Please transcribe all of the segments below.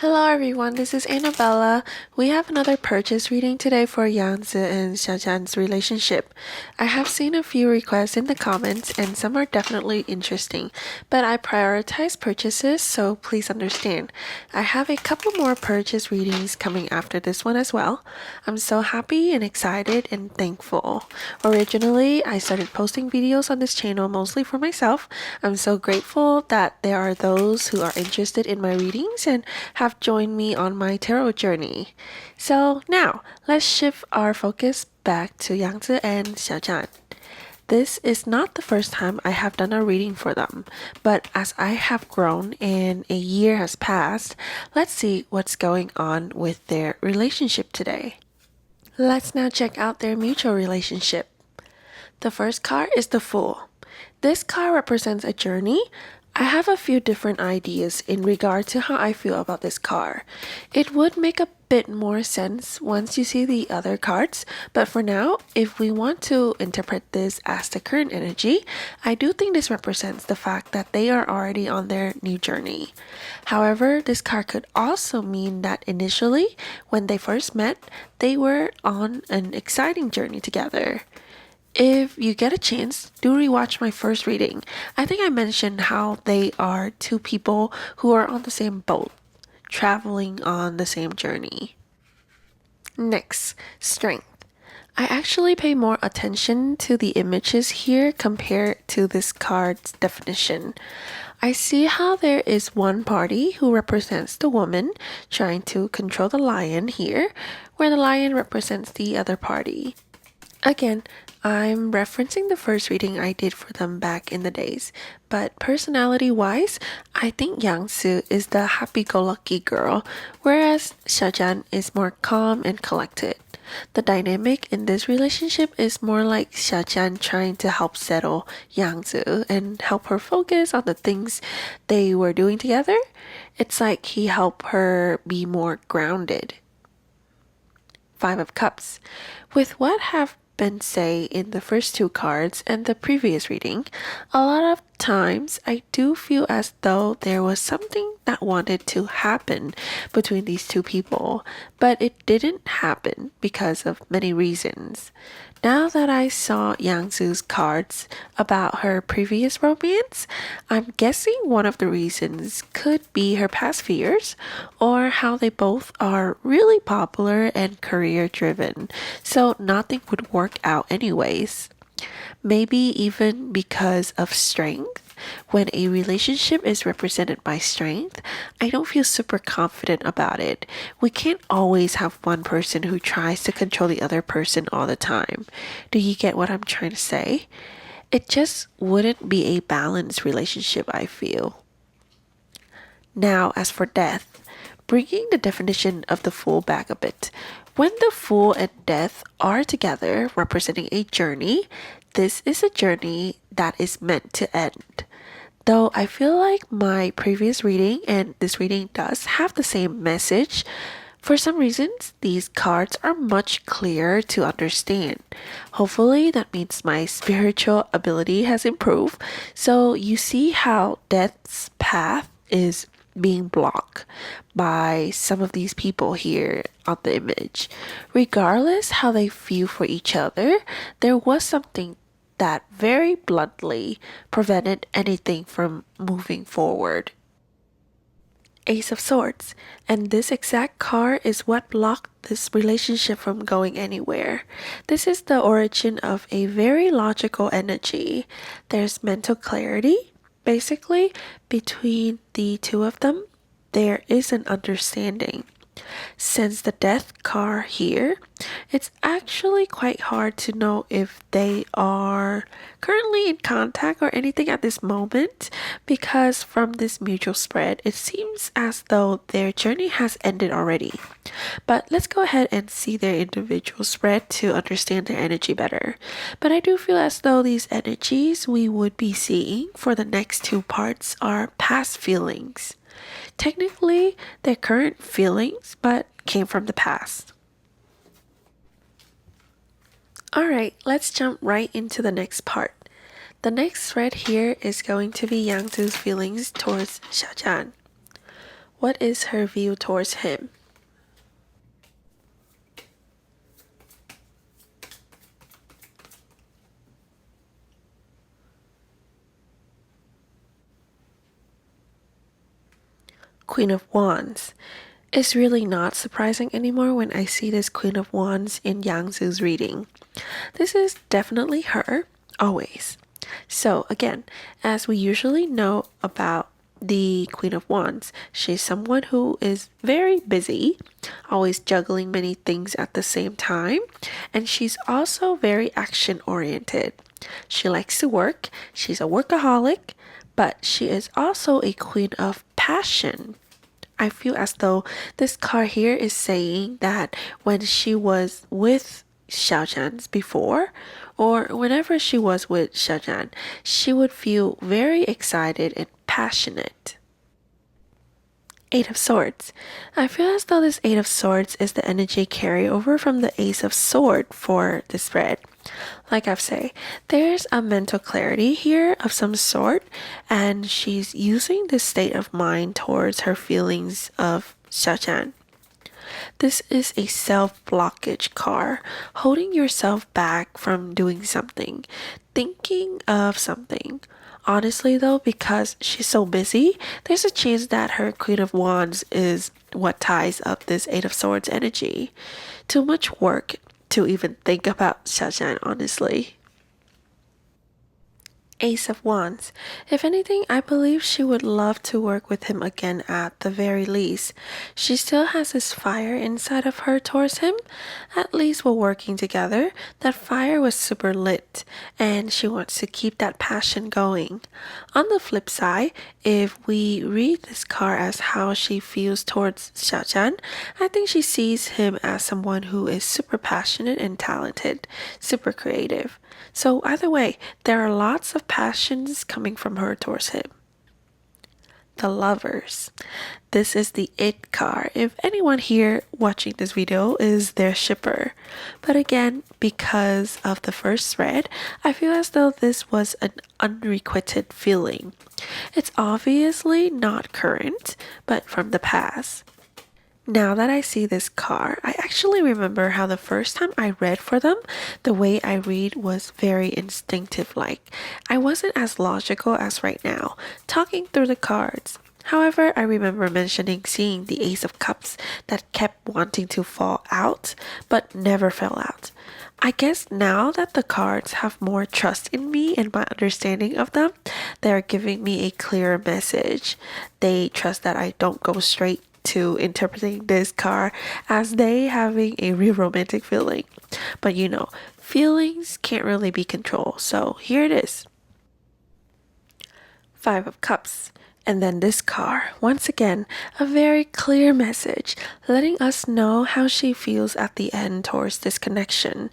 Hello everyone, this is Annabella. We have another purchase reading today for Yanza and Xiao Zhan's relationship. I have seen a few requests in the comments and some are definitely interesting, but I prioritize purchases, so please understand. I have a couple more purchase readings coming after this one as well. I'm so happy and excited and thankful. Originally, I started posting videos on this channel mostly for myself. I'm so grateful that there are those who are interested in my readings and have joined me on my tarot journey. So now, let's shift our focus back to Yanzi and Xiao Zhan. This is not the first time I have done a reading for them, but as I have grown and a year has passed, let's see what's going on with their relationship today. Let's now check out their mutual relationship. The first card is the Fool. This card represents a journey. I have a few different ideas in regard to how I feel about this card. It would make a bit more sense once you see the other cards, but for now, if we want to interpret this as the current energy, I do think this represents the fact that they are already on their new journey. However, this card could also mean that initially, when they first met, they were on an exciting journey together. If you get a chance, do rewatch my first reading. I think I mentioned how they are two people who are on the same boat, traveling on the same journey. Next, strength. I actually pay more attention to the images here compared to this card's definition. I see how there is one party who represents the woman trying to control the lion here, where the lion represents the other party. Again, I'm referencing the first reading I did for them back in the days, but personality-wise, I think Yangsu is the happy-go-lucky girl, whereas Xiao Zhan is more calm and collected. The dynamic in this relationship is more like Xiao Zhan trying to help settle Yangsu and help her focus on the things they were doing together. It's like he helped her be more grounded. Five of Cups. With what have been said in the first two cards and the previous reading, a lot of times I do feel as though there was something that wanted to happen between these two people, but it didn't happen because of many reasons. Now that I saw Yangzu's cards about her previous romance, I'm guessing one of the reasons could be her past fears or how they both are really popular and career driven, so nothing would work out anyways. Maybe even because of strength. When a relationship is represented by strength, I don't feel super confident about it. We can't always have one person who tries to control the other person all the time. Do you get what I'm trying to say? It just wouldn't be a balanced relationship, I feel. Now, as for death, bringing the definition of the Fool back a bit. When the Fool and Death are together, representing a journey, this is a journey that is meant to end. Though I feel like my previous reading and this reading does have the same message, for some reasons, these cards are much clearer to understand. Hopefully, that means my spiritual ability has improved. So you see how Death's path is being blocked by some of these people here on the image. Regardless how they feel for each other, there was something that very bluntly prevented anything from moving forward. Ace of Swords, and this exact card is what blocked this relationship from going anywhere. This is the origin of a very logical energy. There's mental clarity. Basically, between the two of them, there is an understanding. Since the death card here, it's actually quite hard to know if they are currently in contact or anything at this moment, because from this mutual spread, it seems as though their journey has ended already. But let's go ahead and see their individual spread to understand their energy better. But I do feel as though these energies we would be seeing for the next two parts are past feelings. Technically, they're current feelings, but came from the past. Alright, let's jump right into the next part. The next thread here is going to be Yangzu's feelings towards Xiao Zhan. What is her view towards him? Queen of Wands. It's really not surprising anymore when I see this Queen of Wands in Yangzu's reading. This is definitely her, always. So again, as we usually know about the Queen of Wands, she's someone who is very busy, always juggling many things at the same time, and she's also very action oriented. She likes to work, she's a workaholic, but she is also a queen of passion. I feel as though this card here is saying that when she was with Xiao Zhan before, or whenever she was with Xiao Zhan, she would feel very excited and passionate. Eight of Swords. I feel as though this Eight of Swords is the energy carryover from the Ace of Sword for the spread. Like I've said, there's a mental clarity here of some sort, and she's using this state of mind towards her feelings of Xiao Zhan. This is a self-blockage card, holding yourself back from doing something, thinking of something. Honestly though, because she's so busy, there's a chance that her Queen of Wands is what ties up this Eight of Swords energy. Too much work to even think about Xiao Zhan, honestly. Ace of Wands. If anything, I believe she would love to work with him again at the very least. She still has this fire inside of her towards him. At least while working together, that fire was super lit, and she wants to keep that passion going. On the flip side, if we read this card as how she feels towards Xiao Zhan, I think she sees him as someone who is super passionate and talented, super creative. So either way, there are lots of passions coming from her towards him. The Lovers. This is the it card. If anyone here watching this video is their shipper. But again, because of the first thread, I feel as though this was an unrequited feeling. It's obviously not current, but from the past. Now that I see this card, I actually remember how the first time I read for them, the way I read was very instinctive like. I wasn't as logical as right now, talking through the cards. However, I remember mentioning seeing the Ace of Cups that kept wanting to fall out, but never fell out. I guess now that the cards have more trust in me and my understanding of them, they're giving me a clearer message. They trust that I don't go straight to interpreting this card as they having a real romantic feeling. But you know, feelings can't really be controlled, so here it is. Five of Cups. And then this card, once again, a very clear message, letting us know how she feels at the end towards this connection.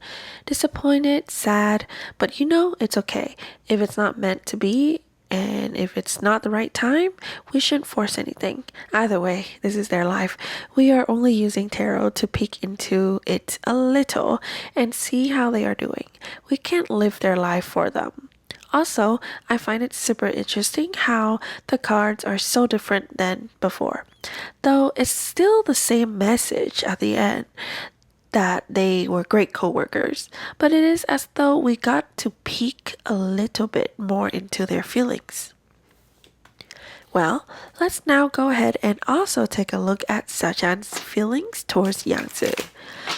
Disappointed, sad, but you know it's okay. If it's not meant to be, and if it's not the right time, we shouldn't force anything. Either way, this is their life. We are only using tarot to peek into it a little and see how they are doing. We can't live their life for them. Also, I find it super interesting how the cards are so different than before. Though it's still the same message at the end, that they were great co-workers, but it is as though we got to peek a little bit more into their feelings. Well, let's now go ahead and also take a look at Xiao Zhan's feelings towards Yanza.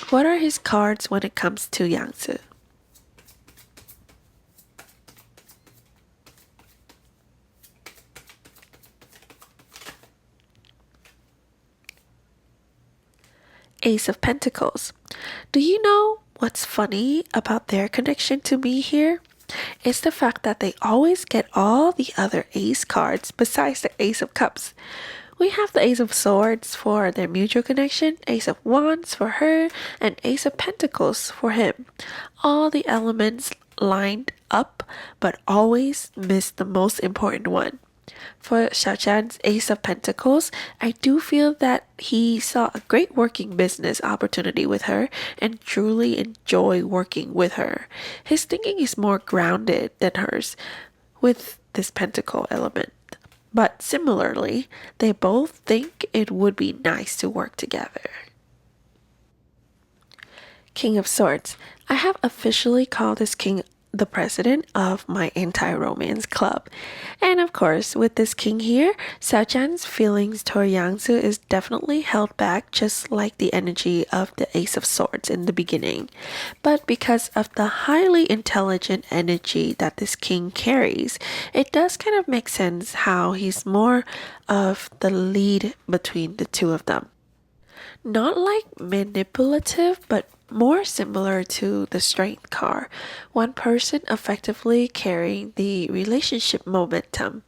What are his cards when it comes to Yanza? Ace of Pentacles. Do you know what's funny about their connection to me here? It's the fact that they always get all the other ace cards besides the Ace of Cups. We have the Ace of Swords for their mutual connection, Ace of Wands for her, and Ace of Pentacles for him. All the elements lined up, but always miss the most important one. For Xiao Zhan's Ace of Pentacles, I do feel that he saw a great working business opportunity with her and truly enjoy working with her. His thinking is more grounded than hers with this pentacle element. but similarly, they both think it would be nice to work together. King of Swords. I have officially called this king the president of my anti-romance club. And of course, with this king here, Xiao Zhan's feelings toward Yanza is definitely held back, just like the energy of the Ace of Swords in the beginning. But because of the highly intelligent energy that this king carries, it does kind of make sense how he's more of the lead between the two of them. Not like manipulative, but more similar to the strength card, one person effectively carrying the relationship momentum.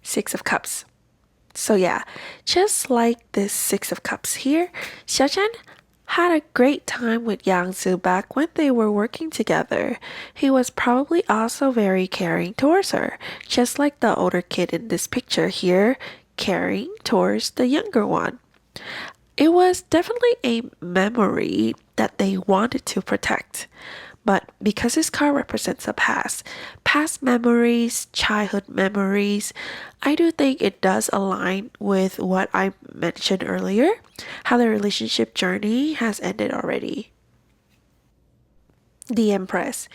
Six of Cups. So yeah, just like this Six of Cups here, Xiao Zhan had a great time with Yanzi back when they were working together. He was probably also very caring towards her, just like the older kid in this picture here, caring towards the younger one. It was definitely a memory that they wanted to protect. But because this card represents a past memories, childhood memories, I do think it does align with what I mentioned earlier, how the relationship journey has ended already. The Empress.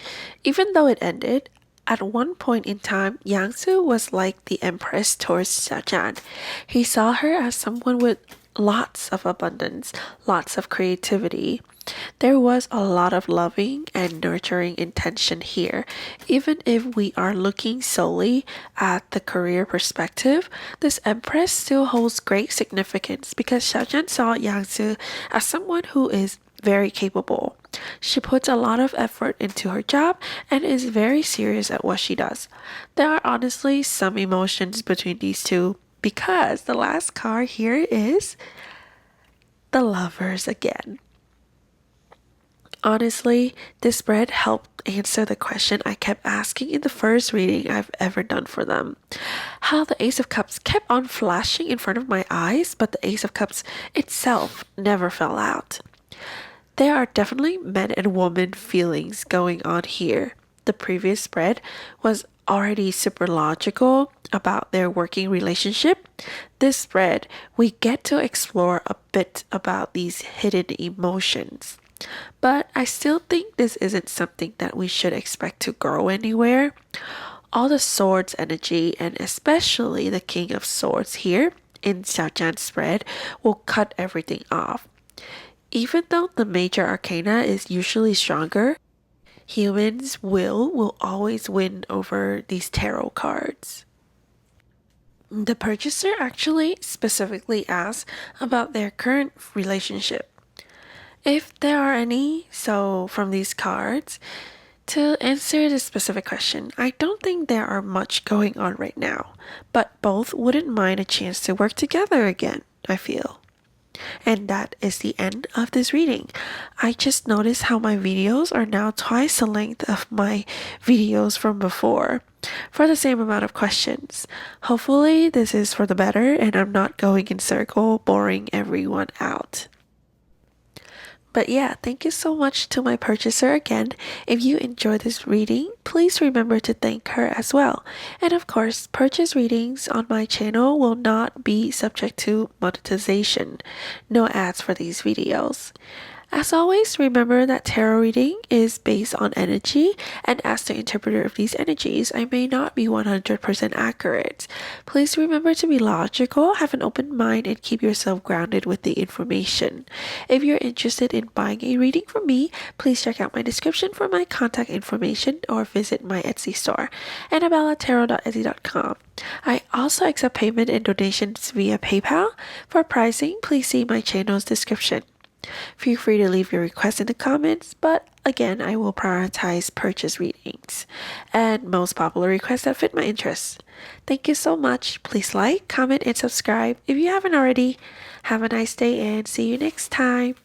Even though it ended, at one point in time, Yangsu was like the Empress towards Xiao Zhan. He saw her as someone with lots of abundance, lots of creativity. There was a lot of loving and nurturing intention here. Even if we are looking solely at the career perspective, this Empress still holds great significance because Xiao Zhan saw Yangsu as someone who is very capable. She puts a lot of effort into her job and is very serious at what she does. There are honestly some emotions between these two because the last card here is the Lovers again. Honestly, this spread helped answer the question I kept asking in the first reading I've ever done for them. How the Ace of Cups kept on flashing in front of my eyes, but the Ace of Cups itself never fell out. There are definitely men and women feelings going on here. The previous spread was already super logical about their working relationship. This spread, we get to explore a bit about these hidden emotions. But I still think this isn't something that we should expect to grow anywhere. All the swords energy, and especially the King of Swords here in Xiao Zhan's spread, will cut everything off. Even though the major arcana is usually stronger, humans' will always win over these tarot cards. The purchaser actually specifically asks about their current relationship. If there are any, so from these cards, to answer this specific question, I don't think there are much going on right now, but both wouldn't mind a chance to work together again, I feel. And that is the end of this reading. I just noticed how my videos are now twice the length of my videos from before for the same amount of questions. Hopefully this is for the better and I'm not going in circle boring everyone out. But yeah, thank you so much to my purchaser again. If you enjoyed this reading, please remember to thank her as well. And of course, purchase readings on my channel will not be subject to monetization. No ads for these videos. As always, remember that tarot reading is based on energy, and as the interpreter of these energies, I may not be 100% accurate. Please remember to be logical, have an open mind, and keep yourself grounded with the information. If you're interested in buying a reading from me, please check out my description for my contact information or visit my Etsy store, annabellatarot.etsy.com. I also accept payment and donations via PayPal. For pricing, please see my channel's description. Feel free to leave your requests in the comments, but again, I will prioritize purchase readings and most popular requests that fit my interests. Thank you so much. Please like, comment, and subscribe if you haven't already. Have a nice day and see you next time.